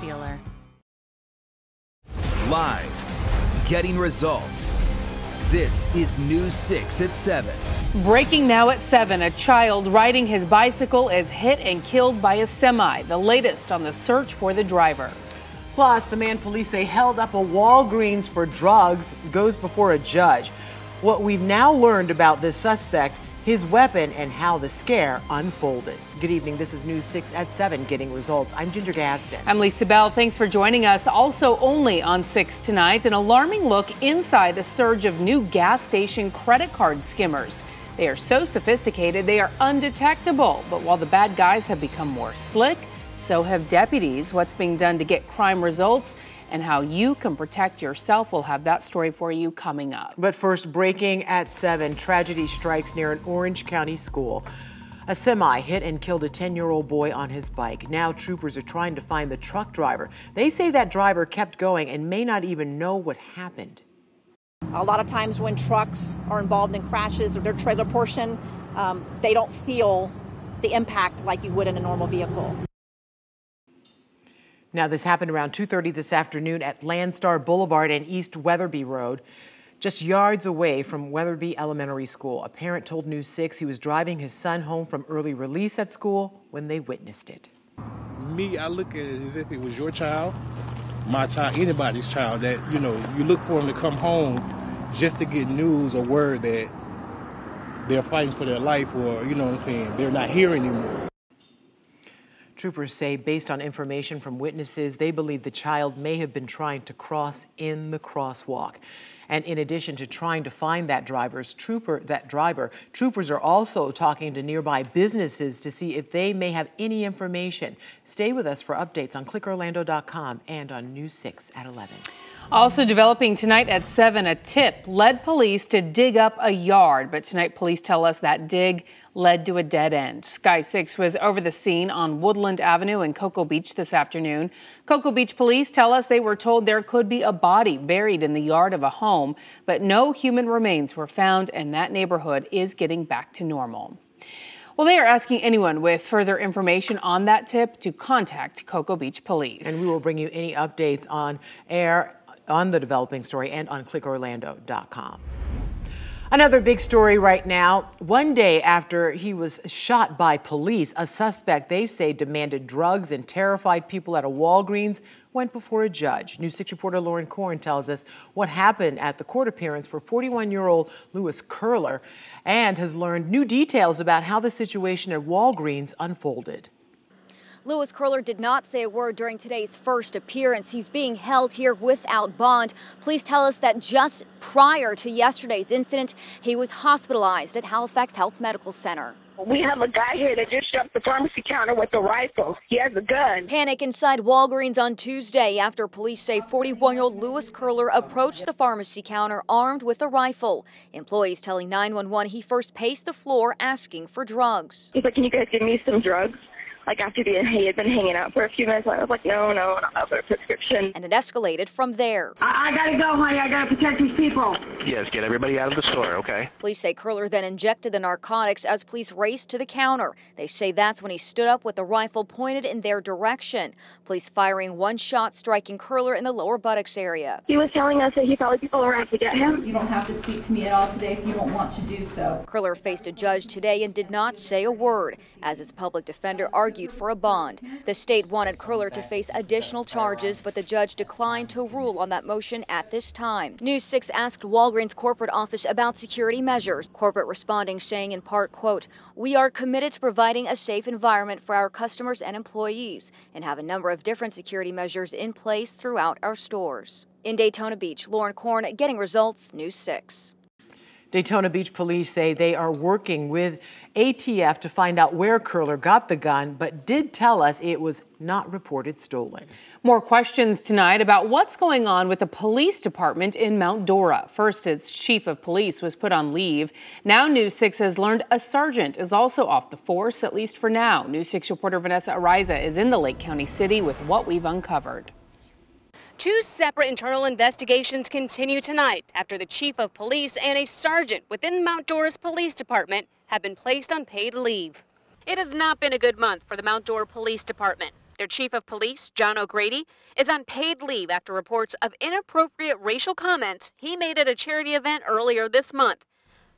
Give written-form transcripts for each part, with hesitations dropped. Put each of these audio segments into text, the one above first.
dealer. Live, getting results. This is News 6 at 7. Breaking now at 7, a child riding his bicycle is hit and killed by a semi. The latest on the search for the driver. Plus, the man police say held up a Walgreens for drugs goes before a judge. What we've now learned about this suspect, his weapon, and how the scare unfolded. Good evening. This is News 6 at 7, Getting Results. I'm Ginger Gadsden. I'm Lisa Bell. Thanks for joining us. Also only on 6 tonight, an alarming look inside a surge of new gas station credit card skimmers. They are so sophisticated, they are undetectable. But while the bad guys have become more slick, so have deputies. What's being done to get crime results and how you can protect yourself. We'll have that story for you coming up. But first, breaking at 7, tragedy strikes near an Orange County school. A semi hit and killed a 10-year-old boy on his bike. Now troopers are trying to find the truck driver. They say that driver kept going and may not even know what happened. A lot of times when trucks are involved in crashes or their trailer portion, they don't feel the impact like you would in a normal vehicle. Now, this happened around 2:30 this afternoon at Landstar Boulevard and East Weatherby Road, just yards away from Weatherby Elementary School. A parent told News 6 he was driving his son home from early release at school when they witnessed it. Me, I look at it as if it was your child, my child, anybody's child, that, you look for them to come home just to get news or word that they're fighting for their life or, they're not here anymore. Troopers say, based on information from witnesses, they believe the child may have been trying to cross in the crosswalk. And in addition to trying to find that driver, troopers are also talking to nearby businesses to see if they may have any information. Stay with us for updates on clickorlando.com and on News 6 at 11. Also developing tonight at 7, a tip led police to dig up a yard. But tonight police tell us that dig led to a dead end. Sky 6 was over the scene on Woodland Avenue in Cocoa Beach this afternoon. Cocoa Beach police tell us they were told there could be a body buried in the yard of a home, but no human remains were found, and that neighborhood is getting back to normal. Well, they are asking anyone with further information on that tip to contact Cocoa Beach Police. And we will bring you any updates on air on the developing story and on clickorlando.com. Another big story right now. One day after he was shot by police, a suspect they say demanded drugs and terrified people at a Walgreens went before a judge. News 6 reporter Lauren Korn tells us what happened at the court appearance for 41-year-old Lewis Curler and has learned new details about how the situation at Walgreens unfolded. Lewis Curler did not say a word during today's first appearance. He's being held here without bond. Police tell us that just prior to yesterday's incident, he was hospitalized at Halifax Health Medical Center. We have a guy here that just jumped the pharmacy counter with a rifle. He has a gun. Panic inside Walgreens on Tuesday after police say 41-year-old Lewis Curler approached the pharmacy counter armed with a rifle. Employees telling 911 he first paced the floor asking for drugs. He's like, "Can you guys give me some drugs?" Like after he had been hanging out for a few minutes, I was like, no, I don't have a prescription. And it escalated from there. I gotta go, honey. I gotta protect these people. Yes, get everybody out of the store, okay? Police say Curler then injected the narcotics as police raced to the counter. They say that's when he stood up with the rifle pointed in their direction. Police firing one shot, striking Curler in the lower buttocks area. He was telling us that he felt like people were out to get him. You don't have to speak to me at all today if you don't want to do so. Curler faced a judge today and did not say a word as his public defender argued for a bond. The state wanted Curler to face additional charges, but the judge declined to rule on that motion at this time. News 6 asked Walgreens corporate office about security measures. Corporate responding saying in part, quote, "We are committed to providing a safe environment for our customers and employees and have a number of different security measures in place throughout our stores." In Daytona Beach, Lauren Korn, Getting Results, News 6. Daytona Beach police say they are working with ATF to find out where Curler got the gun, but did tell us it was not reported stolen. More questions tonight about what's going on with the police department in Mount Dora. First, its chief of police was put on leave. Now News 6 has learned a sergeant is also off the force, at least for now. News 6 reporter Vanessa Ariza is in the Lake County city with what we've uncovered. Two separate internal investigations continue tonight after the chief of police and a sergeant within Mount Dora's police department have been placed on paid leave. It has not been a good month for the Mount Dora Police Department. Their chief of police, John O'Grady, is on paid leave after reports of inappropriate racial comments he made at a charity event earlier this month.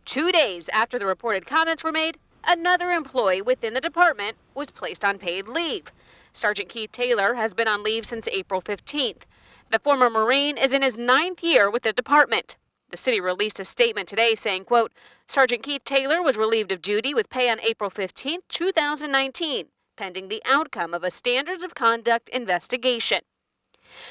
2 days after the reported comments were made, another employee within the department was placed on paid leave. Sergeant Keith Taylor has been on leave since April 15th. The former Marine is in his 9th year with the department. The city released a statement today saying, quote, Sergeant Keith Taylor was relieved of duty with pay on April 15, 2019, pending the outcome of a standards of conduct investigation.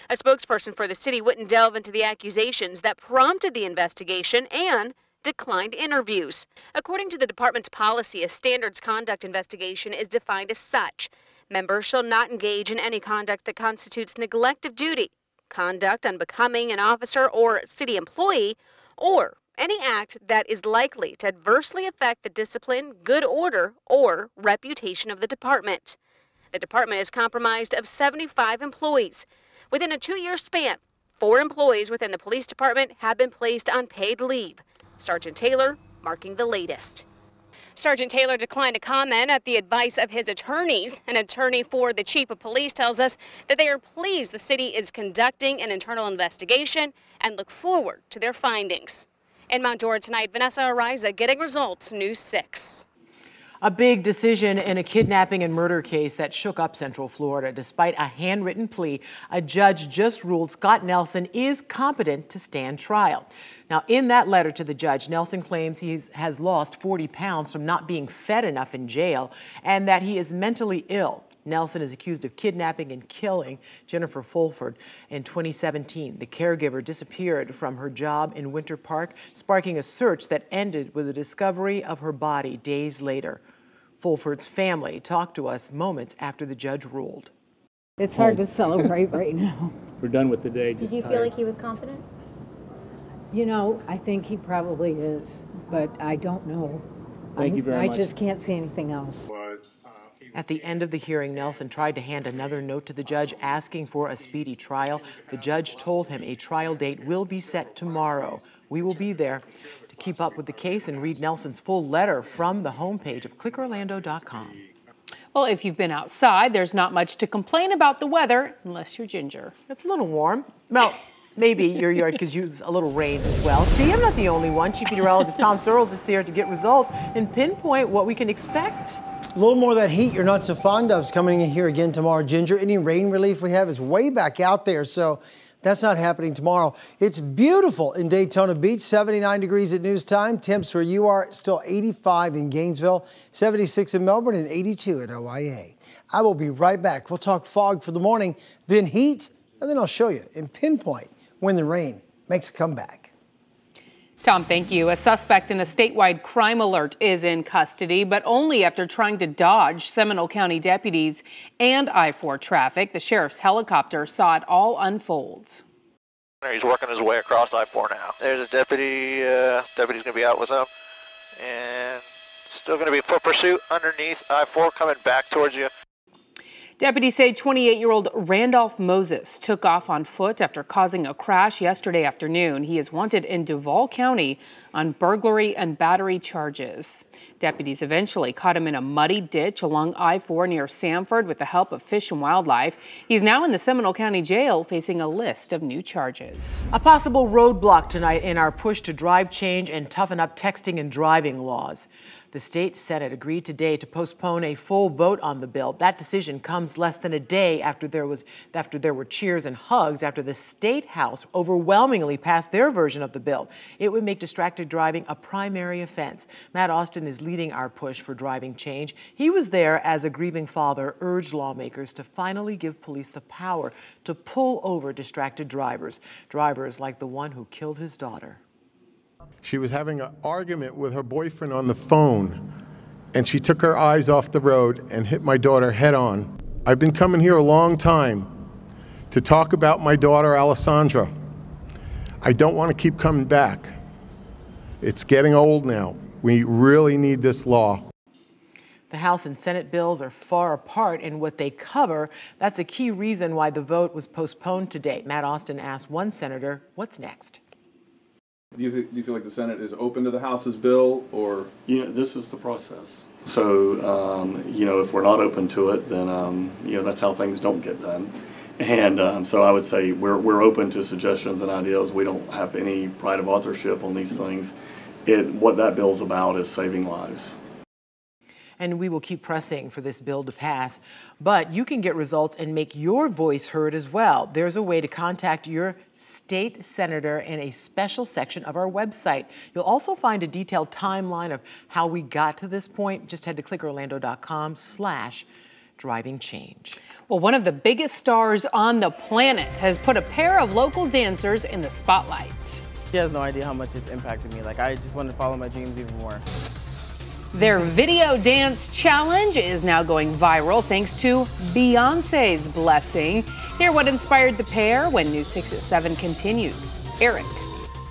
A spokesperson for the city wouldn't delve into the accusations that prompted the investigation and declined interviews. According to the department's policy, a standards conduct investigation is defined as such. Members shall not engage in any conduct that constitutes neglect of duty, conduct unbecoming an officer or city employee, or any act that is likely to adversely affect the discipline, good order, or reputation of the department. The department is comprised of 75 employees. Within a 2-year span, 4 employees within the police department have been placed on paid leave. Sergeant Taylor marking the latest. Sergeant Taylor declined to comment at the advice of his attorneys. An attorney for the chief of police tells us that they are pleased the city is conducting an internal investigation and look forward to their findings. In Mount Dora tonight, Vanessa Ariza, Getting Results, News 6. A big decision in a kidnapping and murder case that shook up Central Florida. Despite a handwritten plea, a judge just ruled Scott Nelson is competent to stand trial. Now, in that letter to the judge, Nelson claims he has lost 40 pounds from not being fed enough in jail and that he is mentally ill. Nelson is accused of kidnapping and killing Jennifer Fulford in 2017. The caregiver disappeared from her job in Winter Park, sparking a search that ended with the discovery of her body days later. Fulford's family talked to us moments after the judge ruled. It's hard to celebrate right now. We're done with the day. Did you feel like he was confident? You know, I think he probably is, but I don't know. Thank you very much. I just can't see anything else. At the end of the hearing, Nelson tried to hand another note to the judge asking for a speedy trial. The judge told him a trial date will be set tomorrow. We will be there to keep up with the case and read Nelson's full letter from the homepage of clickorlando.com. Well, if you've been outside, there's not much to complain about the weather, unless you're Ginger. It's a little warm. Well, maybe your yard could use a little rain as well. See, I'm not the only one. Chief meteorologist Tom Searles is here to get results and pinpoint what we can expect. A little more of that heat you're not so fond of is coming in here again tomorrow, Ginger. Any rain relief we have is way back out there, so that's not happening tomorrow. It's beautiful in Daytona Beach, 79 degrees at news time. Temps where you are still 85 in Gainesville, 76 in Melbourne, and 82 at OIA. I will be right back. We'll talk fog for the morning, then heat, and then I'll show you in pinpoint when the rain makes a comeback. Tom, thank you. A suspect in a statewide crime alert is in custody, but only after trying to dodge Seminole County deputies and I-4 traffic. The sheriff's helicopter saw it all unfold. He's working his way across I-4 now. There's a deputy. Deputy's going to be out with him. And still going to be foot pursuit underneath I-4 coming back towards you. Deputies say 28-year-old Randolph Moses took off on foot after causing a crash yesterday afternoon. He is wanted in Duval County on burglary and battery charges. Deputies eventually caught him in a muddy ditch along I-4 near Sanford with the help of Fish and Wildlife. He's now in the Seminole County Jail facing a list of new charges. A possible roadblock tonight in our push to drive change and toughen up texting and driving laws. The state Senate agreed today to postpone a full vote on the bill. That decision comes less than a day after there were cheers and hugs after the state house overwhelmingly passed their version of the bill. It would make distracted driving a primary offense. Matt Austin is leading our push for driving change. He was there as a grieving father urged lawmakers to finally give police the power to pull over distracted drivers like the one who killed his daughter. She was having an argument with her boyfriend on the phone, and she took her eyes off the road and hit my daughter head on. I've been coming here a long time to talk about my daughter, Alessandra. I don't want to keep coming back. It's getting old now. We really need this law. The House and Senate bills are far apart in what they cover. That's a key reason why the vote was postponed today. Matt Austin asked one senator, what's next? Do you feel like the Senate is open to the House's bill, or? You know, this is the process. So, you know, if we're not open to it, then, you know, that's how things don't get done. And so I would say we're open to suggestions and ideas. We don't have any pride of authorship on these things. What that bill's about is saving lives. And we will keep pressing for this bill to pass. But you can get results and make your voice heard as well. There's a way to contact your state senator in a special section of our website. You'll also find a detailed timeline of how we got to this point. Just head to clickorlando.com/driving change. Well, one of the biggest stars on the planet has put a pair of local dancers in the spotlight. She has no idea how much it's impacted me. Like, I just want to follow my dreams even more. Their video dance challenge is now going viral thanks to Beyonce's blessing. Hear what inspired the pair when News 6 at 7 continues. Eric.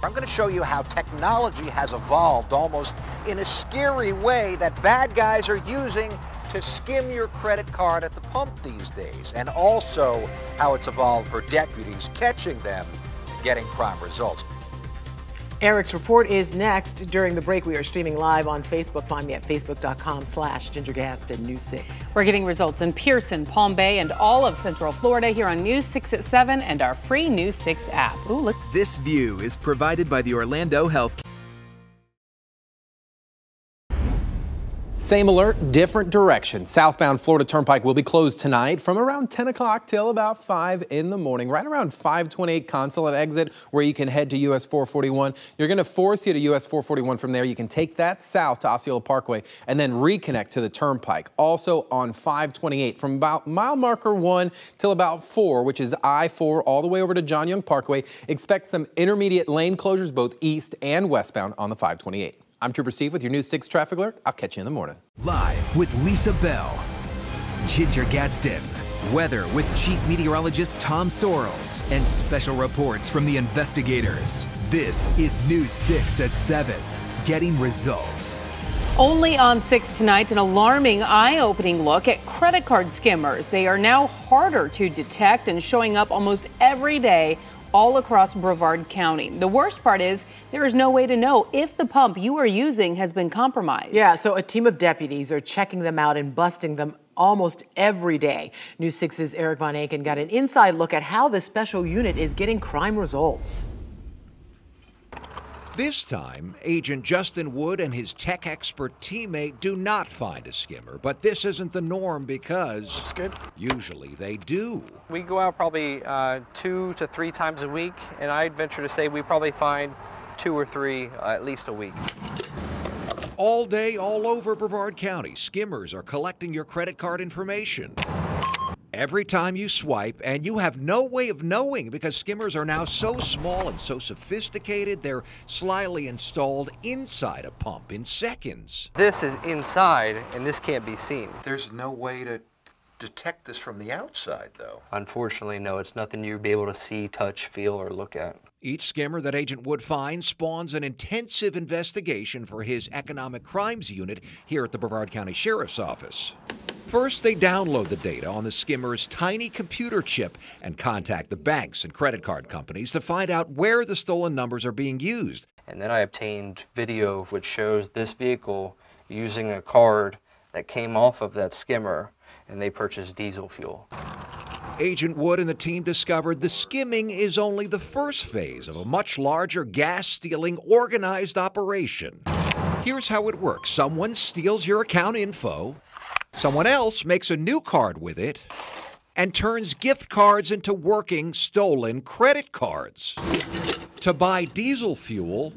I'm going to show you how technology has evolved almost in a scary way that bad guys are using to skim your credit card at the pump these days, and also how it's evolved for deputies catching them getting crime results. Eric's report is next. During the break, we are streaming live on Facebook. Find me at facebook.com/Ginger Gadsden News 6. We're getting results in Pearson, Palm Bay, and all of Central Florida here on News 6 at 7 and our free News 6 app. Ooh, look. This view is provided by the Orlando Health. Same alert, different direction. Southbound Florida Turnpike will be closed tonight from around 10 o'clock till about 5 in the morning. Right around 528 Consulate exit where you can head to US 441. You're going to force you to US 441 from there. You can take that south to Osceola Parkway and then reconnect to the Turnpike. Also on 528 from about mile marker 1 till about 4, which is I-4 all the way over to John Young Parkway. Expect some intermediate lane closures both east and westbound on the 528. I'm Trooper Steve with your News 6 traffic alert. I'll catch you in the morning. Live with Lisa Bell, Ginger Gadsden, weather with Chief Meteorologist Tom Sorrells, and special reports from the investigators. This is News 6 at 7, getting results. Only on 6 tonight, an alarming, eye-opening look at credit card skimmers. They are now harder to detect and showing up almost every day all across Brevard County. The worst part is there is no way to know if the pump you are using has been compromised. Yeah, so a team of deputies are checking them out and busting them almost every day. News 6's Eric Von Aken got an inside look at how the special unit is getting crime results. This time, Agent Justin Wood and his tech expert teammate do not find a skimmer, but this isn't the norm because usually they do. We go out probably 2 to 3 times a week, and I'd venture to say we probably find 2 or 3 at least a week. All day, all over Brevard County, skimmers are collecting your credit card information. Every time you swipe, and you have no way of knowing because skimmers are now so small and so sophisticated, they're slyly installed inside a pump in seconds. This is inside, and this can't be seen. There's no way to detect this from the outside, though. Unfortunately, no. It's nothing you'll be able to see, touch, feel, or look at. Each skimmer that Agent Wood finds spawns an intensive investigation for his Economic Crimes Unit here at the Brevard County Sheriff's Office. First, they download the data on the skimmer's tiny computer chip and contact the banks and credit card companies to find out where the stolen numbers are being used. And then I obtained video which shows this vehicle using a card that came off of that skimmer, and they purchased diesel fuel. Agent Wood and the team discovered the skimming is only the first phase of a much larger gas-stealing organized operation. Here's how it works. Someone steals your account info. Someone else makes a new card with it and turns gift cards into working stolen credit cards to buy diesel fuel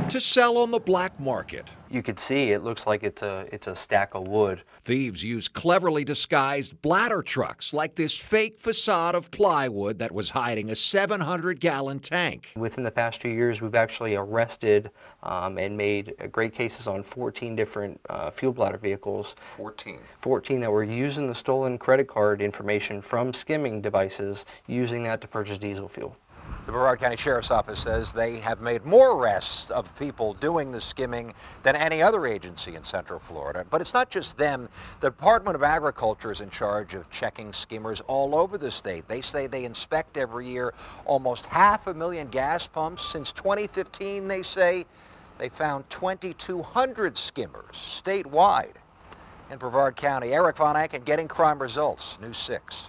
to sell on the black market. You could see it looks like it's a stack of wood. Thieves use cleverly disguised bladder trucks like this fake facade of plywood that was hiding a 700-gallon tank. Within the past 2 years, we've actually arrested and made great cases on 14 different fuel bladder vehicles. 14 that were using the stolen credit card information from skimming devices, using that to purchase diesel fuel. The Brevard County Sheriff's Office says they have made more arrests of people doing the skimming than any other agency in Central Florida. But it's not just them. The Department of Agriculture is in charge of checking skimmers all over the state. They say they inspect every year almost 500,000 gas pumps. Since 2015, they say they found 2,200 skimmers statewide. In Brevard County, Eric Von Aken getting crime results, News 6.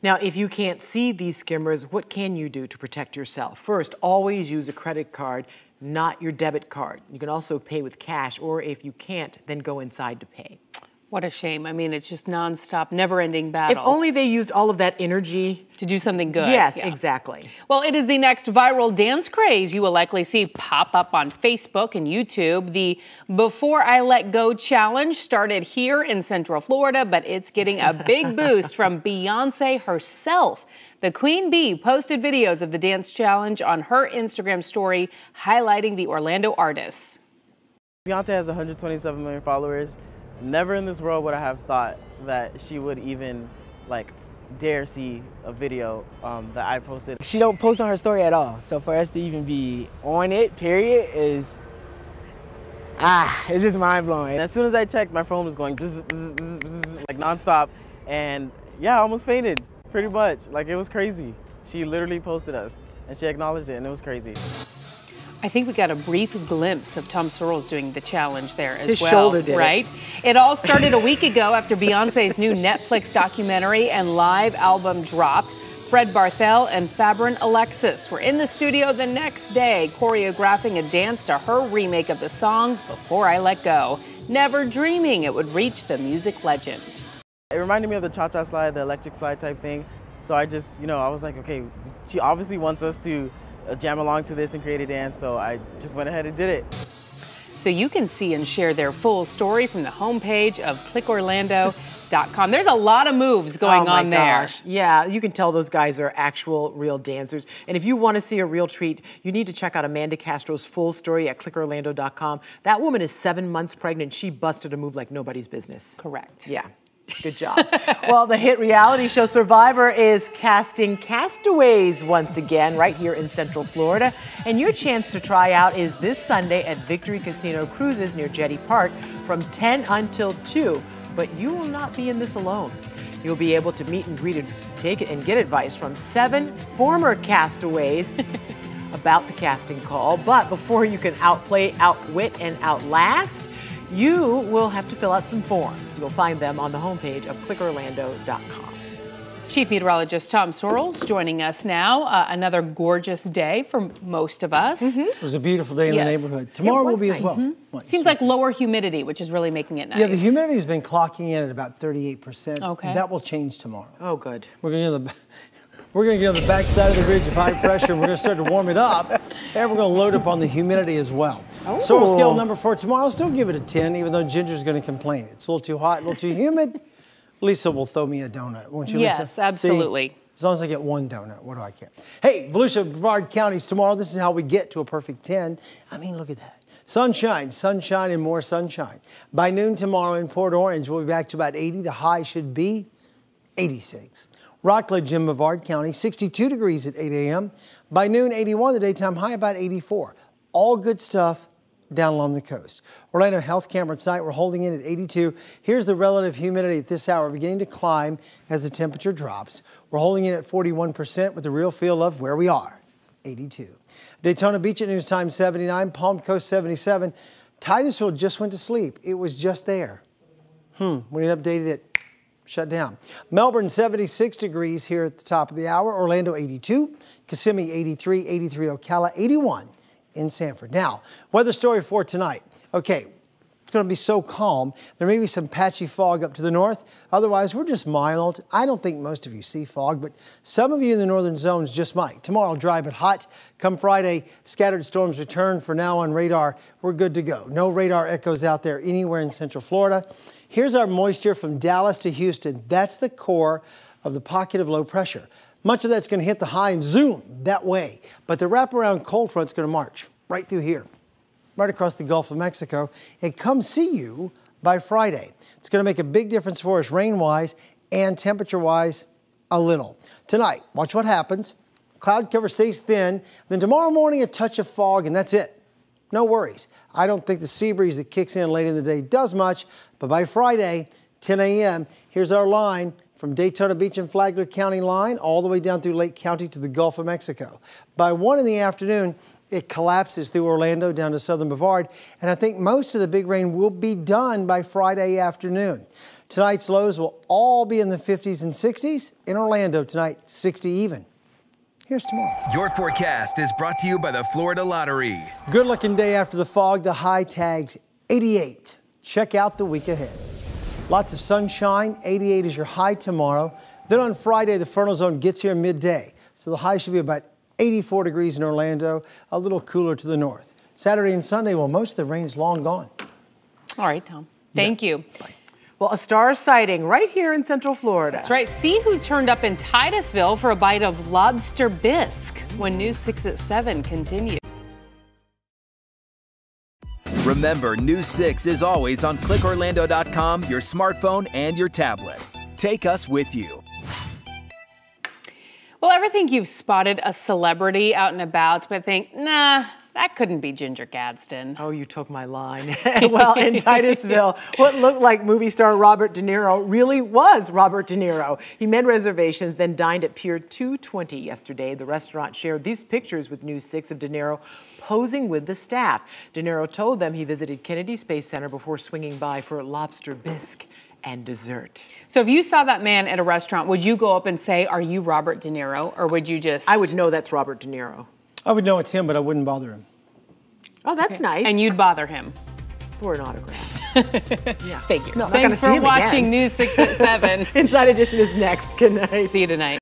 Now, if you can't see these skimmers, what can you do to protect yourself? First, always use a credit card, not your debit card. You can also pay with cash, or if you can't, then go inside to pay. What a shame. I mean, it's just nonstop, never-ending battle. If only they used all of that energy to do something good. Yes, yeah. Exactly. Well, it is the next viral dance craze you will likely see pop up on Facebook and YouTube. The Before I Let Go challenge started here in Central Florida, but it's getting a big boost from Beyonce herself. The Queen Bee posted videos of the dance challenge on her Instagram story, highlighting the Orlando artists. Beyonce has 127 million followers. Never in this world would I have thought that she would even dare see a video that I posted. She don't post on her story at all. So for us to even be on it, period, is it's just mind blowing. As soon as I checked, my phone was going bzz, bzz, bzz, bzz, bzz, like nonstop, and yeah, I almost fainted. Pretty much, it was crazy. She literally posted us, and she acknowledged it, and it was crazy. I think we got a brief glimpse of Tom Sorrells doing the challenge there as His well. shoulder did right? It all started a week ago after Beyonce's new Netflix documentary and live album dropped. Fred Barthel and Fabrin Alexis were in the studio the next day choreographing a dance to her remake of the song Before I Let Go, never dreaming it would reach the music legend. It reminded me of the cha-cha slide, the electric slide type thing. So I just, I was like, okay, she obviously wants us to jam along to this and create a dance, so I just went ahead and did it. So you can see and share their full story from the homepage of clickorlando.com. There's a lot of moves going on there. Gosh. Yeah, you can tell those guys are actual real dancers. And if you want to see a real treat, you need to check out Amanda Castro's full story at clickorlando.com. That woman is 7 months pregnant. She busted a move like nobody's business. Correct. Yeah. Good job. Well, the hit reality show Survivor is casting castaways once again right here in Central Florida. And your chance to try out is this Sunday at Victory Casino Cruises near Jetty Park from 10 until 2. But you will not be in this alone. You'll be able to meet and greet and get advice from 7 former castaways about the casting call. But before you can outplay, outwit, and outlast, you will have to fill out some forms. You'll find them on the homepage of clickorlando.com. Chief Meteorologist Tom Sorrells joining us now. Another gorgeous day for most of us. It was a beautiful day in the neighborhood. Tomorrow will be nice. as well. Seems like lower humidity, which is really making it nice. Yeah, the humidity has been clocking in at about 38%. Okay. That will change tomorrow. Oh, good. We're going to get on the backside of the ridge of high pressure, and we're going to start to warm it up, and we're going to load up on the humidity as well. Oh. Soil scale number 4 tomorrow, I'll still give it a 10, even though Ginger's going to complain. It's a little too hot, a little too humid. Lisa will throw me a donut, won't you, Lisa? Yes, absolutely. See, as long as I get one donut, what do I care? Hey, Volusia, Brevard counties tomorrow. This is how we get to a perfect 10. I mean, look at that. Sunshine, sunshine, and more sunshine. By noon tomorrow in Port Orange, we'll be back to about 80. The high should be 86. Rockledge in Brevard County, 62 degrees at 8 a.m. By noon, 81, the daytime high about 84. All good stuff down along the coast. Orlando Health Camera site, we're holding in at 82. Here's the relative humidity at this hour, beginning to climb as the temperature drops. We're holding in at 41% with the real feel of where we are, 82. Daytona Beach at news time 79, Palm Coast 77. Titusville just went to sleep. It was just there. When it updated it, shut down. Melbourne 76 degrees here at the top of the hour. Orlando 82, Kissimmee 83, 83 Ocala, 81 in Sanford. Now, weather story for tonight. Okay, it's going to be so calm. There may be some patchy fog up to the north. Otherwise, we're just mild. I don't think most of you see fog, but some of you in the northern zones just might. Tomorrow, dry but hot. Come Friday, scattered storms return. For now on radar, we're good to go. No radar echoes out there anywhere in Central Florida. Here's our moisture from Dallas to Houston. That's the core of the pocket of low pressure. Much of that's going to hit the high and zoom that way. But the wraparound cold front's going to march right through here, right across the Gulf of Mexico, and come see you by Friday. It's going to make a big difference for us rain-wise and temperature-wise a little. Tonight, watch what happens. Cloud cover stays thin. Then tomorrow morning, a touch of fog, and that's it. No worries. I don't think the sea breeze that kicks in late in the day does much, but by Friday, 10 a.m., here's our line from Daytona Beach and Flagler County line all the way down through Lake County to the Gulf of Mexico. By 1 in the afternoon, It collapses through Orlando down to southern Brevard, and I think most of the big rain will be done by Friday afternoon. Tonight's lows will all be in the 50s and 60s. In Orlando tonight, 60 even. Here's tomorrow. Your forecast is brought to you by the Florida Lottery. Good looking day after the fog. The high tags 88. Check out the week ahead. Lots of sunshine. 88 is your high tomorrow. Then on Friday, the frontal zone gets here midday. So the high should be about 84 degrees in Orlando, a little cooler to the north. Saturday and Sunday, well, most of the rain is long gone. All right, Tom. Thank you. Bye. Well, a star sighting right here in Central Florida. That's right. See who turned up in Titusville for a bite of lobster bisque when News 6 at 7 continues. Remember, News 6 is always on clickorlando.com, your smartphone, and your tablet. Take us with you. Well, ever think you've spotted a celebrity out and about, but think, nah, that couldn't be Ginger Gadsden? Oh, you took my line. Well, in Titusville, what looked like movie star Robert De Niro really was Robert De Niro. He made reservations, then dined at Pier 220 yesterday. The restaurant shared these pictures with News 6 of De Niro posing with the staff. De Niro told them he visited Kennedy Space Center before swinging by for lobster bisque and dessert. So if you saw that man at a restaurant, would you go up and say, are you Robert De Niro? Or would you just... I would know that's Robert De Niro. I would know it's him, but I wouldn't bother him. Oh, that's nice. And you'd bother him. For an autograph. Yeah. Thank you. No, Thanks for watching News 6 at 7. Inside Edition is next. Good night. See you tonight.